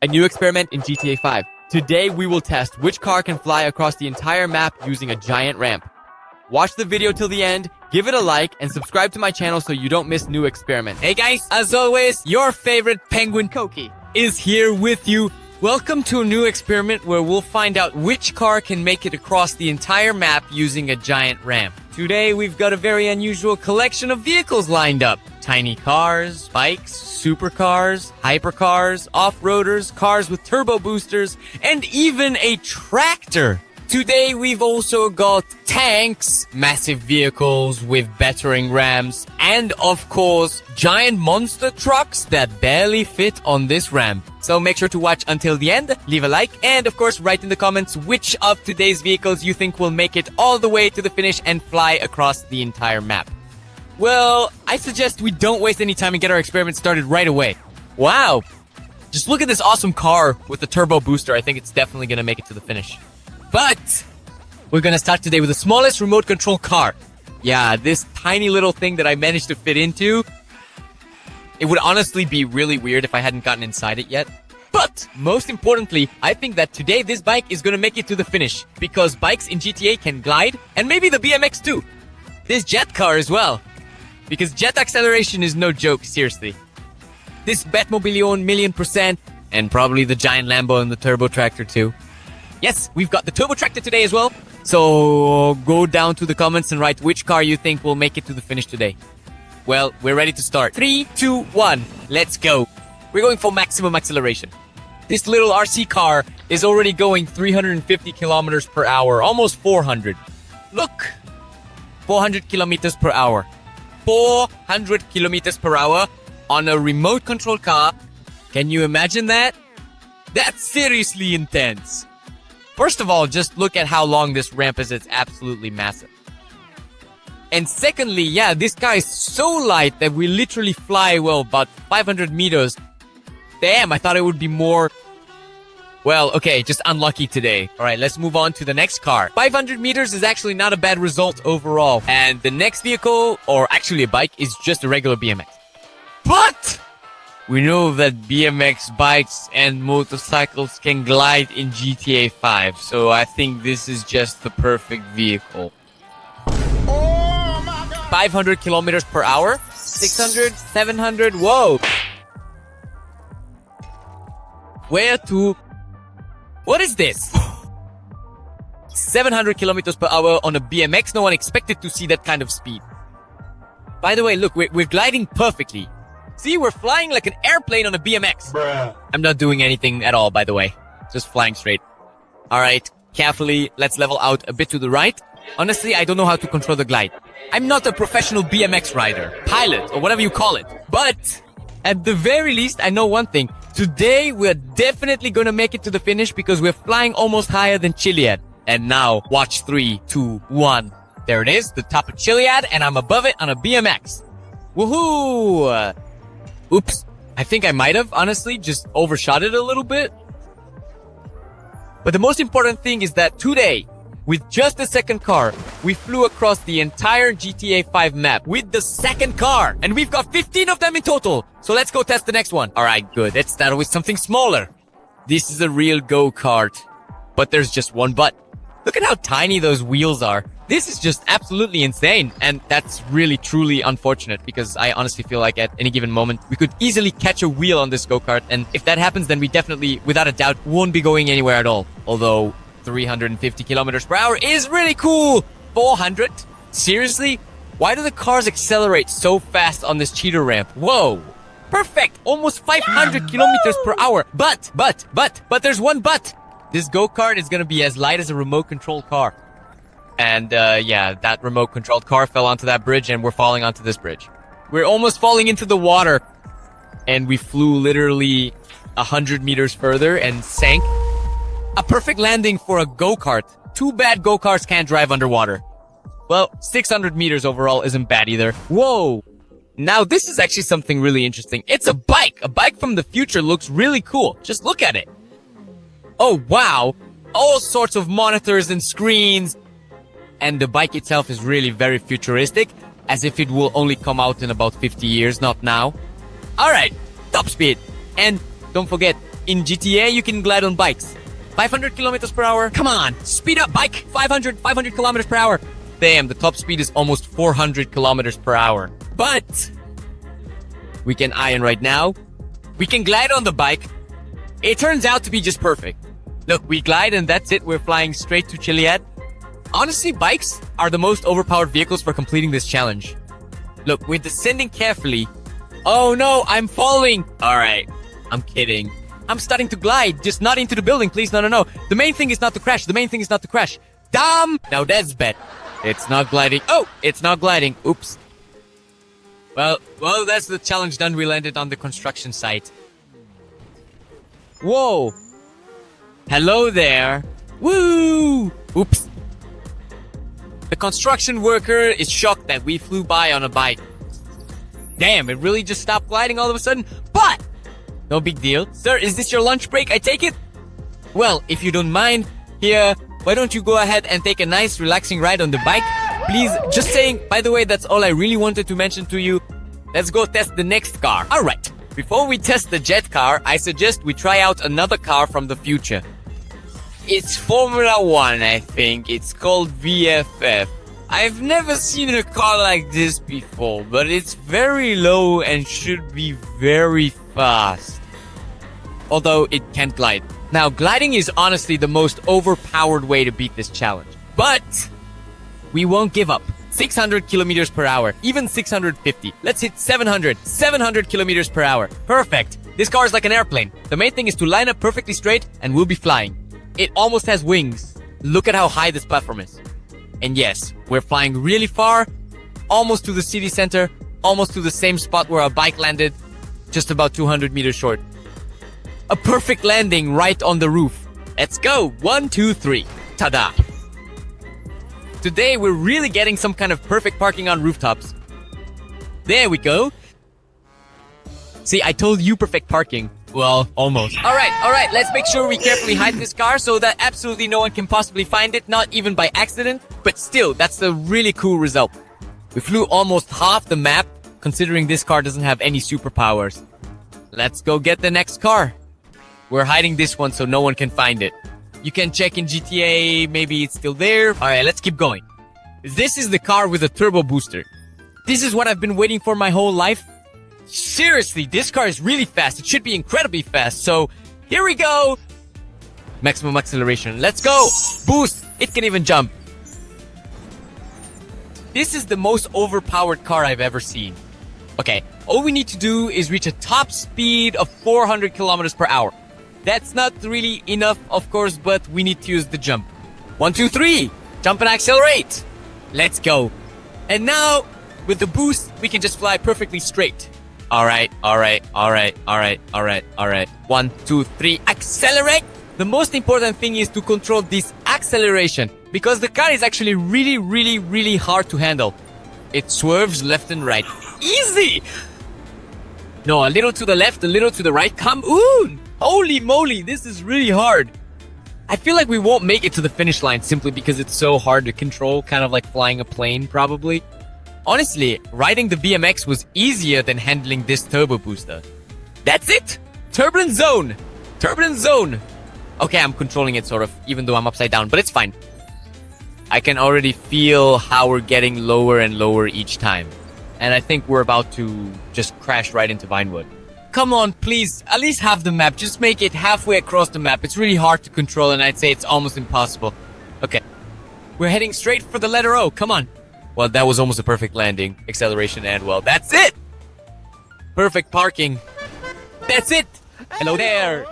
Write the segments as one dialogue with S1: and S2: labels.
S1: A new experiment in GTA 5. Today we will test which car can fly across the entire map using a giant ramp. Watch the video till the end, give it a like, and subscribe to my channel so you don't miss new experiments.
S2: Hey guys, as always, your favorite penguin
S1: Koki
S2: is here with you. Welcome to a new experiment where we'll find out which car can make it across the entire map using a giant ramp. Today we've got a very unusual collection of vehicles lined up. Tiny cars, bikes, supercars, hypercars, off-roaders, cars with turbo boosters, and even a tractor. Today we've also got tanks, massive vehicles with battering rams, and of course, giant monster trucks that barely fit on this ramp. So make sure to watch until the end, leave a like, and of course write in the comments which of today's vehicles you think will make it all the way to the finish and fly across the entire map. Well, I suggest we don't waste any time and get our experiment started right away. Wow! Just look at this awesome car with the turbo booster. I think it's definitely gonna make it to the finish. But we're gonna start today with the smallest remote control car. Yeah, this tiny little thing that I managed to fit into. It would honestly be really weird if I hadn't gotten inside it yet. But most importantly, I think that today this bike is gonna make it to the finish because bikes in GTA can glide, and maybe the BMX too. This jet car as well, because jet acceleration is no joke, seriously. This Batmobilion 1,000,000%, and probably the giant Lambo and the turbo tractor too. Yes, we've got the turbo tractor today as well. So go down to the comments and write which car you think will make it to the finish today. Well, we're ready to start. 3, 2, 1, let's go. We're going for maximum acceleration. This little RC car is already going 350 kilometers per hour, almost 400. Look, 400 kilometers per hour. 400 kilometers per hour on a remote control car. Can you imagine that? That's seriously intense. First of all, just look at how long this ramp is. It's absolutely massive. And secondly, yeah, this guy is so light that we literally fly, well, about 500 meters. Damn, I thought it would be more. Well, okay, just unlucky today. All right, let's move on to the next car. 500 meters is actually not a bad result overall. And the next vehicle, or actually a bike, is just a regular BMX. But we know that BMX bikes and motorcycles can glide in GTA 5, so I think this is just the perfect vehicle. 500 kilometers per hour? 600? 700? Whoa! Where to? What is this? 700 kilometers per hour on a BMX? No one expected to see that kind of speed. By the way, look, we're gliding perfectly. See, we're flying like an airplane on a BMX.
S3: Bruh.
S2: I'm not doing anything at all, by the way. Just flying straight. Alright, carefully, let's level out a bit to the right. Honestly, I don't know how to control the glide. I'm not a professional BMX rider, pilot, or whatever you call it. But, at the very least, I know one thing. Today, we're definitely gonna make it to the finish because we're flying almost higher than Chiliad. And now, watch 3, 2, 1. There it is, the top of Chiliad, and I'm above it on a BMX. Woohoo! Oops, I think I might have, honestly, just overshot it a little bit. But the most important thing is that today, with just the second car, we flew across the entire GTA 5 map with the second car. And we've got 15 of them in total. So let's go test the next one. Alright, good. Let's start with something smaller. This is a real go-kart. But there's just one butt. Look at how tiny those wheels are. This is just absolutely insane, and that's really truly unfortunate because I honestly feel like at any given moment we could easily catch a wheel on this go-kart, and if that happens then we definitely, without a doubt, won't be going anywhere at all. Although 350 kilometers per hour is really cool! 400? Seriously? Why do the cars accelerate so fast on this cheater ramp? Whoa! Perfect! Almost 500 kilometers per hour! But there's one but! This go-kart is gonna be as light as a remote-controlled car. And, yeah, that remote-controlled car fell onto that bridge, and we're falling onto this bridge. We're almost falling into the water. And we flew literally 100 meters further and sank. A perfect landing for a go-kart. Too bad go-karts can't drive underwater. Well, 600 meters overall isn't bad either. Whoa! Now, this is actually something really interesting. It's a bike! A bike from the future looks really cool. Just look at it. Oh, wow! All sorts of monitors and screens. And the bike itself is really very futuristic, as if it will only come out in about 50 years, not now. Alright, top speed. And don't forget, in GTA, you can glide on bikes. 500 kilometers per hour. Come on, speed up, bike. 500 kilometers per hour. Damn, the top speed is almost 400 kilometers per hour. But we can iron right now. We can glide on the bike. It turns out to be just perfect. Look, we glide and that's it. We're flying straight to Chiliad. Honestly, bikes are the most overpowered vehicles for completing this challenge. Look, we're descending carefully. Oh no, I'm falling. All right, I'm kidding. I'm starting to glide, just not into the building, please. No. The main thing is not to crash. Damn! Now that's bad. It's not gliding. Oh, it's not gliding. Oops. Well, that's the challenge done. We landed on the construction site. Whoa. Hello there. Woo! Oops. The construction worker is shocked that we flew by on a bike. Damn, it really just stopped gliding all of a sudden. But no big deal. Sir, is this your lunch break? I take it? Well, if you don't mind, here, why don't you go ahead and take a nice relaxing ride on the bike? Please, just saying, by the way, that's all I really wanted to mention to you. Let's go test the next car. Alright, before we test the jet car, I suggest we try out another car from the future. It's Formula 1, I think. It's called VFF. I've never seen a car like this before, but it's very low and should be very fast. Although it can't glide. Now, gliding is honestly the most overpowered way to beat this challenge. But we won't give up. 600 kilometers per hour, even 650. Let's hit 700 kilometers per hour. Perfect. This car is like an airplane. The main thing is to line up perfectly straight and we'll be flying. It almost has wings. Look at how high this platform is. And yes, we're flying really far, almost to the city center, almost to the same spot where our bike landed, just about 200 meters short. A perfect landing right on the roof. Let's go. 1, 2, 3. Ta-da. Today, we're really getting some kind of perfect parking on rooftops. There we go. See, I told you perfect parking. Well, almost. Alright, let's make sure we carefully hide this car so that absolutely no one can possibly find it, not even by accident. But still, that's a really cool result. We flew almost half the map, considering this car doesn't have any superpowers. Let's go get the next car. We're hiding this one so no one can find it. You can check in GTA, maybe it's still there. Alright, let's keep going. This is the car with a turbo booster. This is what I've been waiting for my whole life. Seriously, this car is really fast. It should be incredibly fast. So, here we go. Maximum acceleration. Let's go. Boost. It can even jump. This is the most overpowered car I've ever seen. Okay, all we need to do is reach a top speed of 400 kilometers per hour. That's not really enough, of course, but we need to use the jump. 1, 2, 3. Jump and accelerate. Let's go. And now, with the boost, we can just fly perfectly straight. Alright. 1, 2, 3. Accelerate. The most important thing is to control this acceleration, because the car is actually really hard to handle. It swerves left and right. Easy! No, a little to the left, a little to the right. Come on! Holy moly, this is really hard. I feel like we won't make it to the finish line simply because it's so hard to control, kind of like flying a plane, probably. Honestly, riding the BMX was easier than handling this turbo booster. That's it! Turbulence zone! Turbulence zone! Okay, I'm controlling it sort of, even though I'm upside down, but it's fine. I can already feel how we're getting lower and lower each time. And I think we're about to just crash right into Vinewood. Come on, please, at least have the map. Just make it halfway across the map. It's really hard to control, and I'd say it's almost impossible. Okay. We're heading straight for the letter O. Come on. Well, that was almost a perfect landing. Acceleration and, well, that's it! Perfect parking. That's it! Hello there!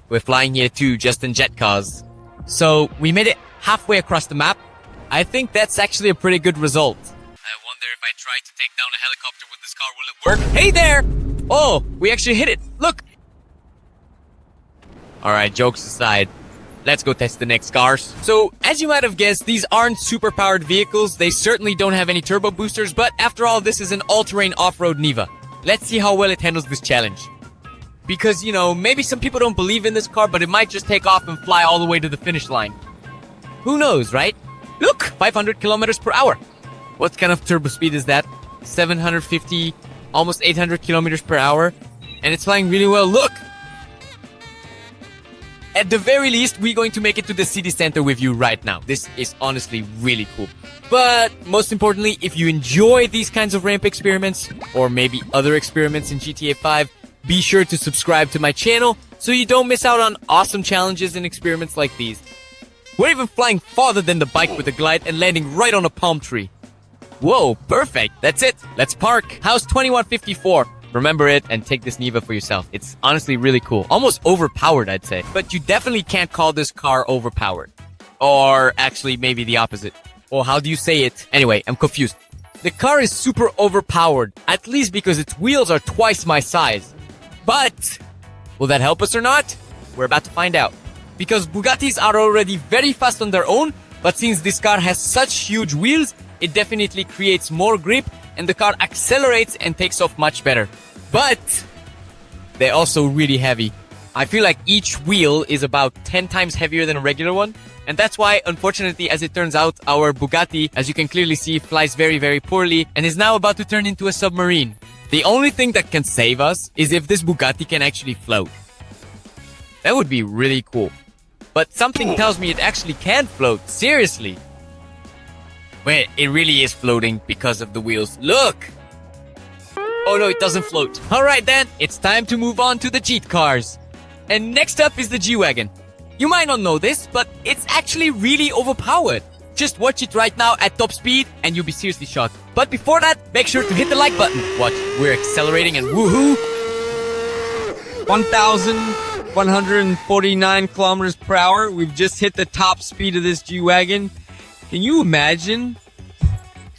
S2: We're flying here too, just in jet cars. So, we made it halfway across the map. I think that's actually a pretty good result. I wonder if I try to take down a helicopter with this car, will it work? Hey there! Oh, we actually hit it. Look! Alright, jokes aside. Let's go test the next cars. So, as you might have guessed, these aren't super-powered vehicles. They certainly don't have any turbo boosters, but after all, this is an all-terrain off-road Niva. Let's see how well it handles this challenge. Because, you know, maybe some people don't believe in this car, but it might just take off and fly all the way to the finish line. Who knows, right? Look! 500 kilometers per hour. What kind of turbo speed is that? 750, almost 800 kilometers per hour. And it's flying really well. Look! At the very least, we're going to make it to the city center with you right now. This is honestly really cool. But most importantly, if you enjoy these kinds of ramp experiments, or maybe other experiments in GTA 5, be sure to subscribe to my channel so you don't miss out on awesome challenges and experiments like these. We're even flying farther than the bike with a glide and landing right on a palm tree. Whoa, perfect. That's it. Let's park. House 2154. Remember it and take this Neva for yourself. It's honestly really cool. Almost overpowered, I'd say. But you definitely can't call this car overpowered. Or actually, maybe the opposite. Or how do you say it? Anyway, I'm confused. The car is super overpowered, at least because its wheels are twice my size. But will that help us or not? We're about to find out. Because Bugattis are already very fast on their own, but since this car has such huge wheels, it definitely creates more grip and the car accelerates and takes off much better. But they're also really heavy. I feel like each wheel is about 10 times heavier than a regular one. And that's why, unfortunately, as it turns out, our Bugatti, as you can clearly see, flies very, very poorly and is now about to turn into a submarine. The only thing that can save us is if this Bugatti can actually float. That would be really cool. But something tells me it actually can float. Seriously. Wait, it really is floating because of the wheels. Look! Oh no, it doesn't float. Alright then, it's time to move on to the cheat cars. And next up is the G Wagon. You might not know this, but it's actually really overpowered. Just watch it right now at top speed and you'll be seriously shocked. But before that, make sure to hit the like button. Watch, we're accelerating and woohoo! 1,149 kilometers per hour. We've just hit the top speed of this G Wagon. Can you imagine?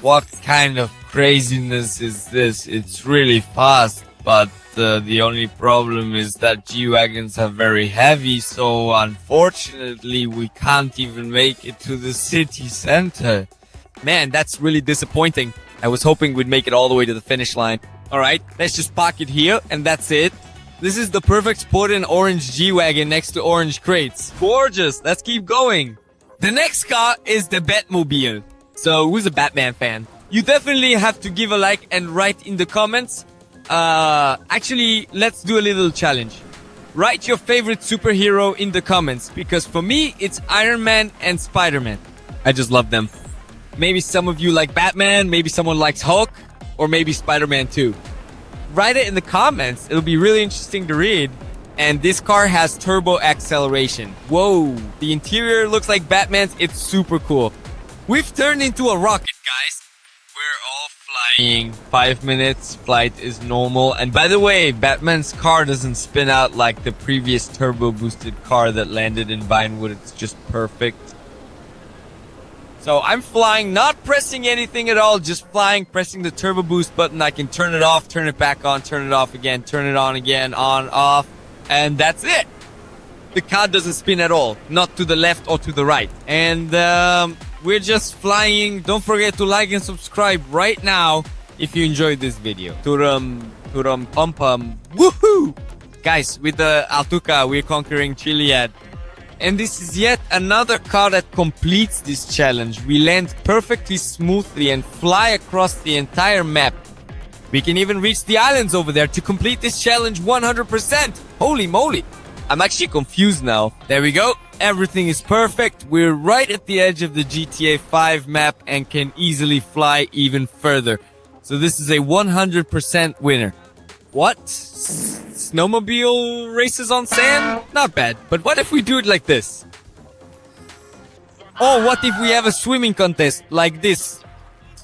S3: What kind of craziness is this? It's really fast, but the only problem is that G-Wagons are very heavy, so unfortunately we can't even make it to the city center.
S2: Man, that's really disappointing. I was hoping we'd make it all the way to the finish line. Alright, let's just park it here, and that's it. This is the perfect spot in orange G-Wagon next to orange crates. Gorgeous, let's keep going. The next car is the Batmobile. So, who's a Batman fan? You definitely have to give a like and write in the comments. Actually, let's do a little challenge. Write your favorite superhero in the comments, because for me, it's Iron Man and Spider-Man. I just love them. Maybe some of you like Batman, maybe someone likes Hulk, or maybe Spider-Man too. Write it in the comments. It'll be really interesting to read. And this car has turbo acceleration. Whoa, the interior looks like Batman's. It's super cool. We've turned into a rocket, guys.
S3: We're all flying. 5 minutes, flight is normal. And by the way, Batman's car doesn't spin out like the previous turbo boosted car that landed in Vinewood. It's just perfect.
S2: So I'm flying, not pressing anything at all, just flying, pressing the turbo boost button. I can turn it off, turn it back on, turn it off again, turn it on again, on, off. And that's it. The car doesn't spin at all. Not to the left or to the right. And we're just flying. Don't forget to like and subscribe right now if you enjoyed this video. Turum, pum pum. Woohoo! Guys, with the Altuca, we're conquering Chiliad. And this is yet another car that completes this challenge. We land perfectly smoothly and fly across the entire map. We can even reach the islands over there to complete this challenge 100%. Holy moly. I'm actually confused now. There we go. Everything is perfect. We're right at the edge of the GTA 5 map and can easily fly even further. So this is a 100% winner. What? Snowmobile races on sand? Not bad. But what if we do it like this? Oh, what if we have a swimming contest like this?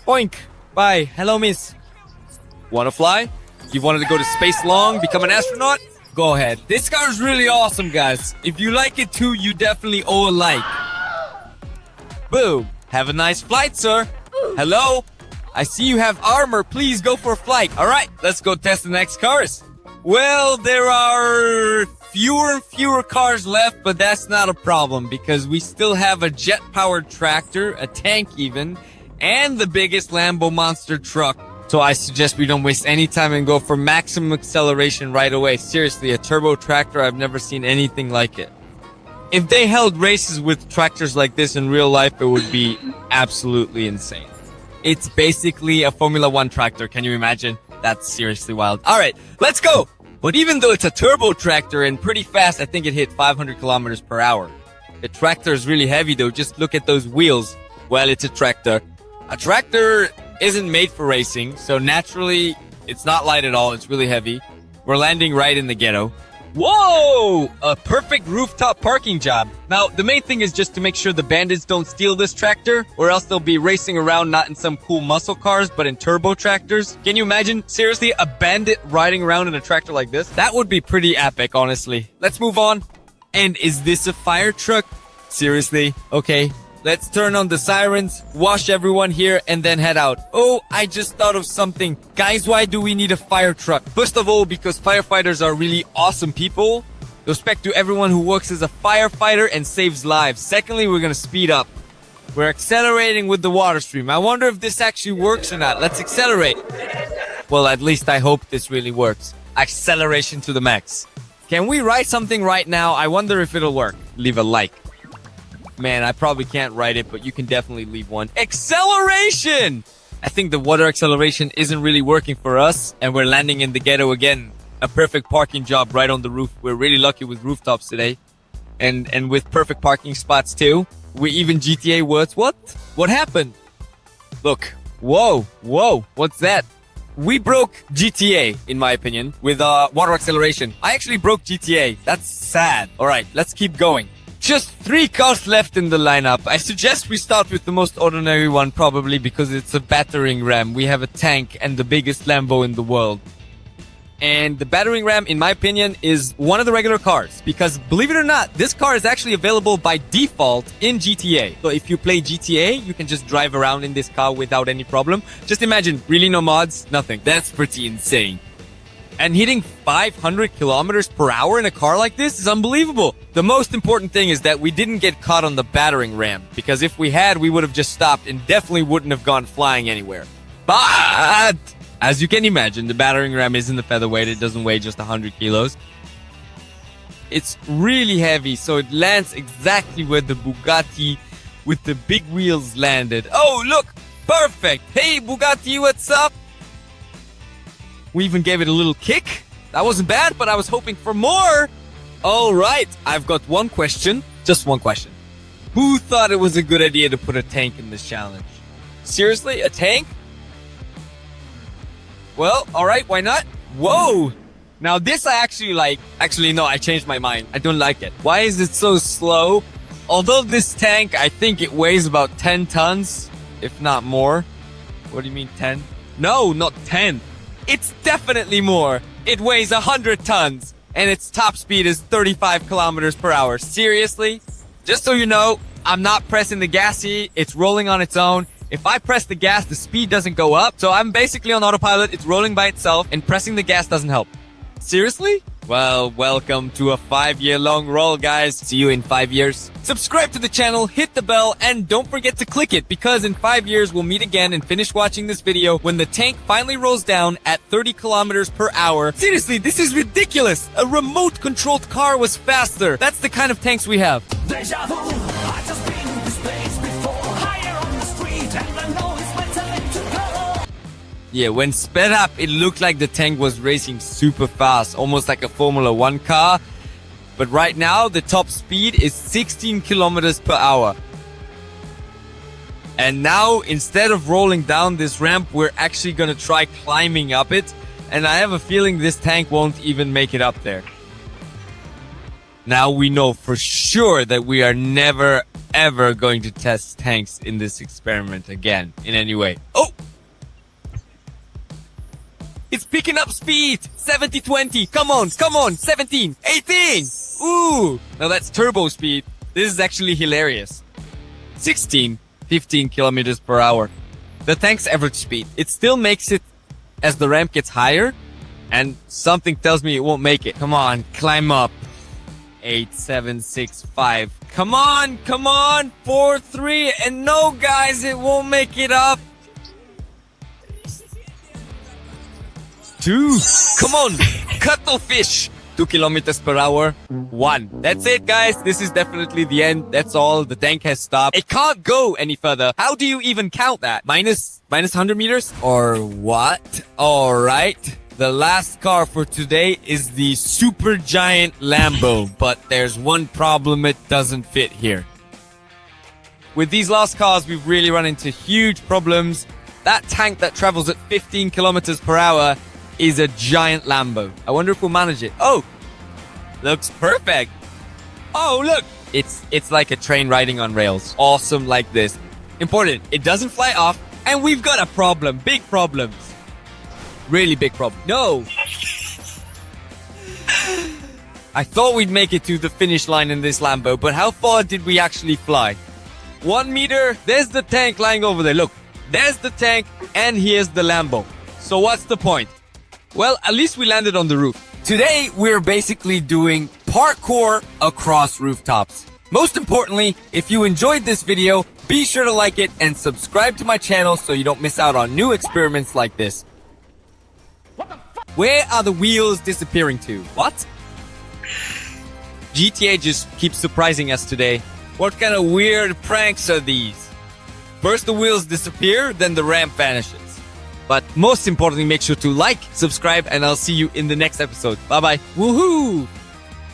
S2: Oink. Bye. Hello, miss. Wanna fly? You wanted to go to space long, become an astronaut? Go ahead. This car is really awesome, guys. If you like it too, you definitely owe a like. Boom. Have a nice flight, sir. Hello? I see you have armor. Please go for a flight. Alright, let's go test the next cars. Well, there are fewer and fewer cars left, but that's not a problem because we still have a jet-powered tractor, a tank even, and the biggest Lambo monster truck. So I suggest we don't waste any time and go for maximum acceleration right away. Seriously, a turbo tractor, I've never seen anything like it. If they held races with tractors like this in real life, it would be absolutely insane. It's basically a Formula 1 tractor. Can you imagine? That's seriously wild. All right, let's go. But even though it's a turbo tractor and pretty fast, I think it hit 500 kilometers per hour. The tractor is really heavy though. Just look at those wheels. Well, it's a tractor. A tractor isn't made for racing, so naturally, it's not light at all. It's really heavy. We're landing right in the ghetto. Whoa! A perfect rooftop parking job. Now, the main thing is just to make sure the bandits don't steal this tractor, or else they'll be racing around not in some cool muscle cars, but in turbo tractors. Can you imagine, seriously, a bandit riding around in a tractor like this? That would be pretty epic, honestly. Let's move on. And is this a fire truck? Seriously? Okay. Let's turn on the sirens, wash everyone here, and then head out. Oh, I just thought of something. Guys, why do we need a fire truck? First of all, because firefighters are really awesome people. Respect to everyone who works as a firefighter and saves lives. Secondly, we're gonna speed up. We're accelerating with the water stream. I wonder if this actually works or not. Let's accelerate. Well, at least I hope this really works. Acceleration to the max. Can we write something right now? I wonder if it'll work. Leave a like. Man, I probably can't write it, but you can definitely leave one. Acceleration! I think the water acceleration isn't really working for us, and we're landing in the ghetto again. A perfect parking job right on the roof. We're really lucky with rooftops today. And with perfect parking spots too. We even GTA words. What? What happened? Look. Whoa. Whoa. What's that? We broke GTA, in my opinion, with water acceleration. I actually broke GTA. That's sad. Alright, let's keep going. Just 3 cars left in the lineup. I suggest we start with the most ordinary one, probably because it's a battering ram. We have a tank and the biggest Lambo in the world. And the battering ram, in my opinion, is one of the regular cars. Because, believe it or not, this car is actually available by default in GTA. So if you play GTA, you can just drive around in this car without any problem. Just imagine, really no mods, nothing. That's pretty insane. And hitting 500 kilometers per hour in a car like this is unbelievable. The most important thing is that we didn't get caught on the battering ram, because if we had, we would have just stopped and definitely wouldn't have gone flying anywhere. But as you can imagine, the battering ram isn't a featherweight. It doesn't weigh just 100 kilos. It's really heavy, so it lands exactly where the Bugatti with the big wheels landed. Oh, look! Perfect! Hey, Bugatti, what's up? We even gave it a little kick. That wasn't bad, but I was hoping for more. All right, I've got one question. Just one question. Who thought it was a good idea to put a tank in this challenge? Seriously, a tank? Well, all right, why not? Whoa! Now this I actually like. Actually, no, I changed my mind. I don't like it. Why is it so slow? Although this tank, I think it weighs about 10 tons, if not more. What do you mean 10? No, not 10. It's definitely more. It weighs 100 tons. And its top speed is 35 kilometers per hour. Seriously? Just so you know, I'm not pressing the gas here. It's rolling on its own. If I press the gas, the speed doesn't go up. So I'm basically on autopilot. It's rolling by itself. And pressing the gas doesn't help. Seriously? Well, welcome to a 5-year-long roll, guys. See you in 5 years. Subscribe to the channel, hit the bell, and don't forget to click it, because in 5 years we'll meet again and finish watching this video when the tank finally rolls down at 30 kilometers per hour. Seriously, this is ridiculous. A remote-controlled car was faster. That's the kind of tanks we have.
S4: Deja vu, I just been in this place before. Higher on the street, and I know it's my time to go.
S2: Yeah, when sped up, it looked like the tank was racing super fast, almost like a Formula 1 car. But right now, the top speed is 16 kilometers per hour. And now, instead of rolling down this ramp, we're actually gonna try climbing up it. And I have a feeling this tank won't even make it up there. Now we know for sure that we are never, ever going to test tanks in this experiment again, in any way. Oh! It's picking up speed! 70, 20, come on, 17, 18! Ooh! Now that's turbo speed. This is actually hilarious. 16, 15 kilometers per hour. The tank's average speed. It still makes it as the ramp gets higher, and something tells me it won't make it. Come on, climb up. 8, 7, 6, 5. Come on! 4, 3, and no, guys, it won't make it up. 2. Come on, cuttlefish. 2 kilometers per hour. 1. That's it, guys. This is definitely the end. That's all. The tank has stopped. It can't go any further. How do you even count that? Minus 100 meters? Or what? Alright.
S3: The last car for today is the super giant Lambo, but there's one problem, it doesn't fit here.
S2: With these last cars, we've really run into huge problems. That tank that travels at 15 kilometers per hour is a giant Lambo. I wonder if we'll manage it. Oh, looks perfect. Oh, look. It's like a train riding on rails. Awesome like this. Important, it doesn't fly off, and we've got a problem. Big problems. Really big problem. No. I thought we'd make it to the finish line in this Lambo, but how far did we actually fly? 1 meter. There's the tank lying over there. Look, there's the tank, and here's the Lambo. So what's the point? Well, at least we landed on the roof. Today, we're basically doing parkour across rooftops. Most importantly, if you enjoyed this video, be sure to like it and subscribe to my channel so you don't miss out on new experiments like this. Where are the wheels disappearing to? What? GTA just keeps surprising us today. What kind of weird pranks are these? First the wheels disappear, then the ramp vanishes. But most importantly, make sure to like, subscribe, and I'll see you in the next episode. Bye bye. Woohoo!